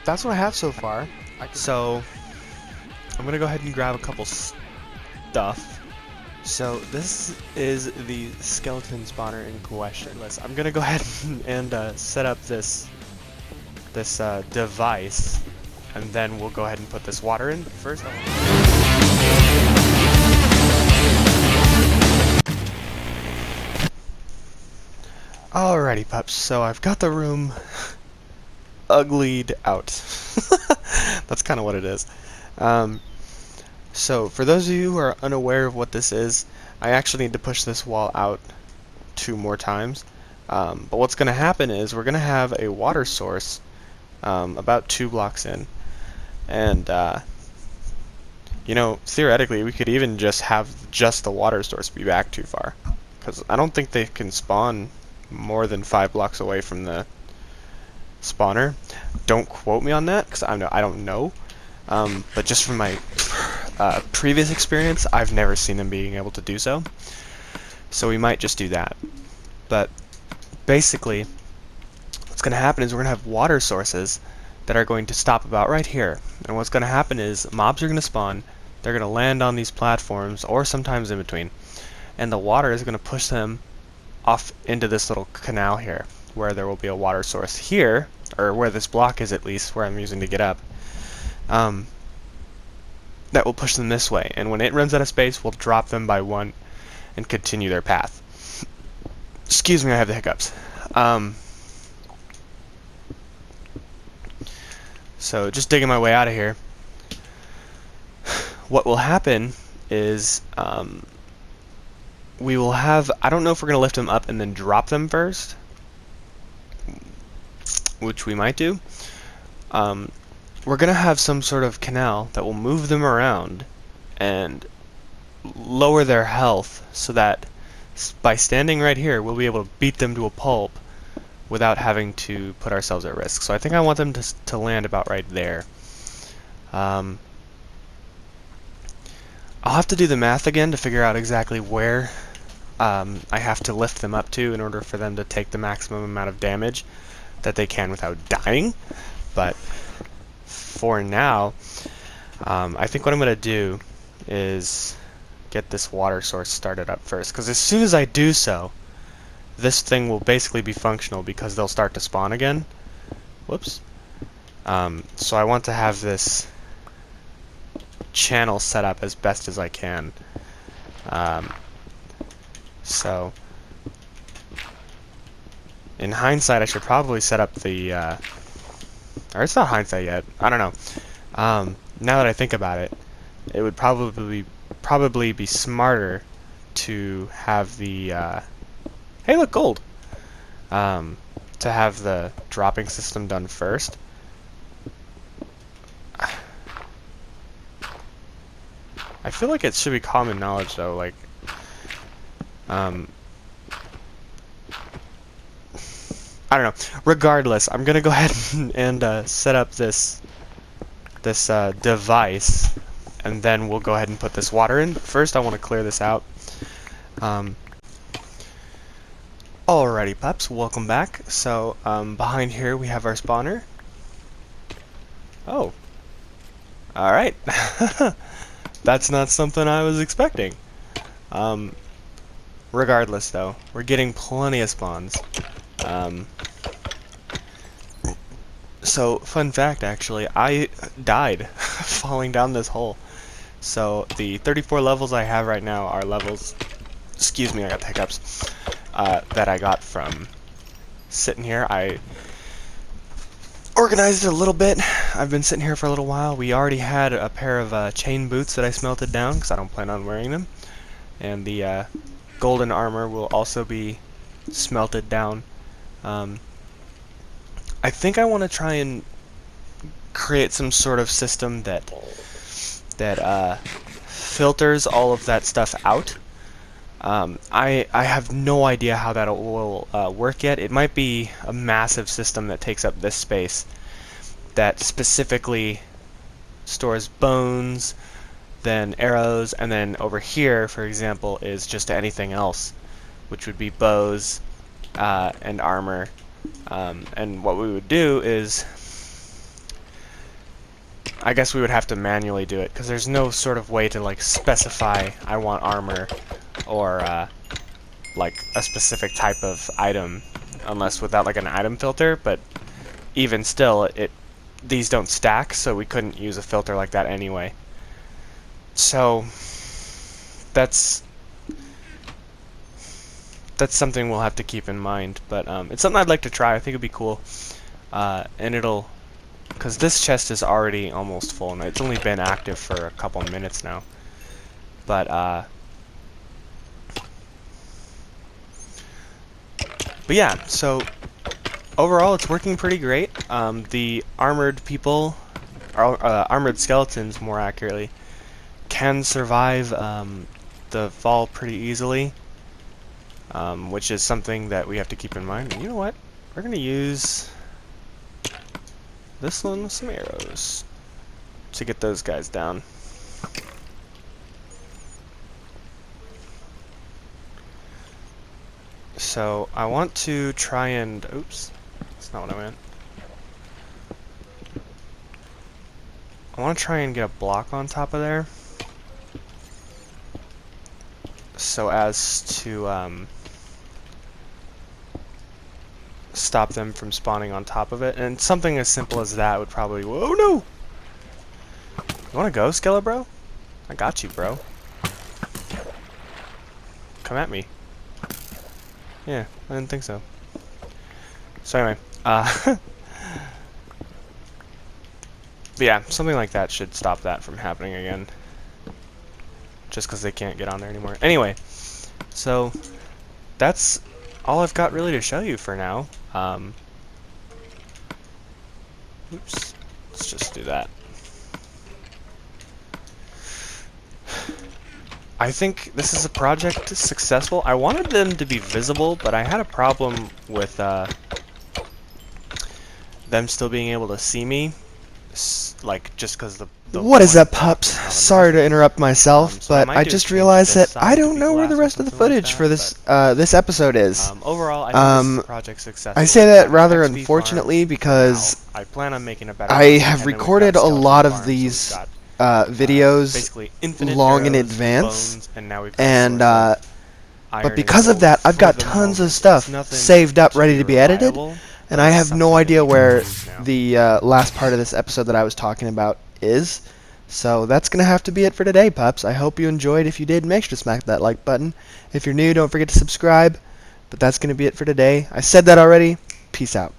that's what I have so far. So I'm gonna go ahead and grab a couple stuff. So this is the skeleton spawner in question. I'm gonna go ahead and set up this device, and then we'll go ahead and put this water in first. Alrighty, pups. So I've got the room uglied out. That's kind of what it is. So for those of you who are unaware of what this is, I actually need to push this wall out 2 more times. But what's going to happen is we're going to have a water source about 2 blocks in. And, you know, theoretically we could even just have just the water source be back too far. Because I don't think they can spawn more than 5 blocks away from the spawner. Don't quote me on that, because I don't know. But just from my previous experience, I've never seen them being able to do so. So we might just do that. But basically, what's going to happen is we're going to have water sources that are going to stop about right here. And what's going to happen is mobs are going to spawn, they're going to land on these platforms, or sometimes in between, and the water is going to push them off into this little canal here, where there will be a water source here, or where this block is at least, where I'm using to get up. That will push them this way, and when it runs out of space, we'll drop them by 1 and continue their path. Excuse me, I have the hiccups. So just digging my way out of here. What will happen is we will have, I don't know if we're going to lift them up and then drop them first, which we might do. We're going to have some sort of canal that will move them around and lower their health so that by standing right here, we'll be able to beat them to a pulp without having to put ourselves at risk. So I think I want them to land about right there. I'll have to do the math again to figure out exactly where I have to lift them up to in order for them to take the maximum amount of damage that they can without dying. But for now, I think what I'm going to do is get this water source started up first, because as soon as I do so, this thing will basically be functional because they'll start to spawn again. Whoops. So I want to have this channel set up as best as I can. So in hindsight, I should probably set up the or it's not hindsight yet, I don't know. Now that I think about it, it would probably be smarter to have the hey, look, gold! To have the dropping system done first. I feel like it should be common knowledge, though, like, I don't know. Regardless, I'm gonna go ahead and set up this device, and then we'll go ahead and put this water in. First, I want to clear this out. Alrighty, pups, welcome back. So, behind here we have our spawner. Oh. Alright. That's not something I was expecting. Regardless, though, we're getting plenty of spawns. So, fun fact, actually, I died falling down this hole. So, the 34 levels I have right now are levels... Excuse me, I got the hiccups. That I got from sitting here. I organized it a little bit. I've been sitting here for a little while. We already had a pair of chain boots that I smelted down because I don't plan on wearing them. And the golden armor will also be smelted down. I think I want to try and create some sort of system that filters all of that stuff out. I have no idea how that will work yet. It might be a massive system that takes up this space that specifically stores bones, then arrows, and then over here, for example, is just anything else, which would be bows and armor. And what we would do is I guess we would have to manually do it, because there's no sort of way to like specify I want armor or like a specific type of item, unless without like an item filter. But even still, these don't stack, so we couldn't use a filter like that anyway. So that's something we'll have to keep in mind. But it's something I'd like to try. I think it'd be cool, and it'll, because this chest is already almost full, and it's only been active for a couple minutes now. But yeah, so overall it's working pretty great. The armored people, armored skeletons more accurately, can survive the fall pretty easily, which is something that we have to keep in mind. And you know what? We're going to use this one with some arrows to get those guys down. So I want to try and, oops, that's not what I meant. I want to try and get a block on top of there, so as to stop them from spawning on top of it. And something as simple as that would probably, whoa, no! You wanna go, Skella bro? I got you, bro. Come at me. Yeah, I didn't think so. So anyway, but yeah, something like that should stop that from happening again. Just because they can't get on there anymore. Anyway, so that's all I've got really to show you for now. Oops, let's just do that. I think this is a project successful. I wanted them to be visible, but I had a problem with them still being able to see me, like just because the What is up, pups? Sorry to interrupt myself, so but I just realized that I don't know where the rest of the footage for this this episode is. Overall, I think this is a project successful. I say that rather unfortunately because I plan on making a better I have recorded a lot of these videos long in advance, and but because of that, I've got tons of stuff saved up ready to be edited, and I have no idea where the last part of this episode that I was talking about is. So that's gonna have to be it for today, pups. I hope you enjoyed. If you did, make sure to smack that like button. If you're new, don't forget to subscribe. But that's gonna be it for today. I said that already. Peace out.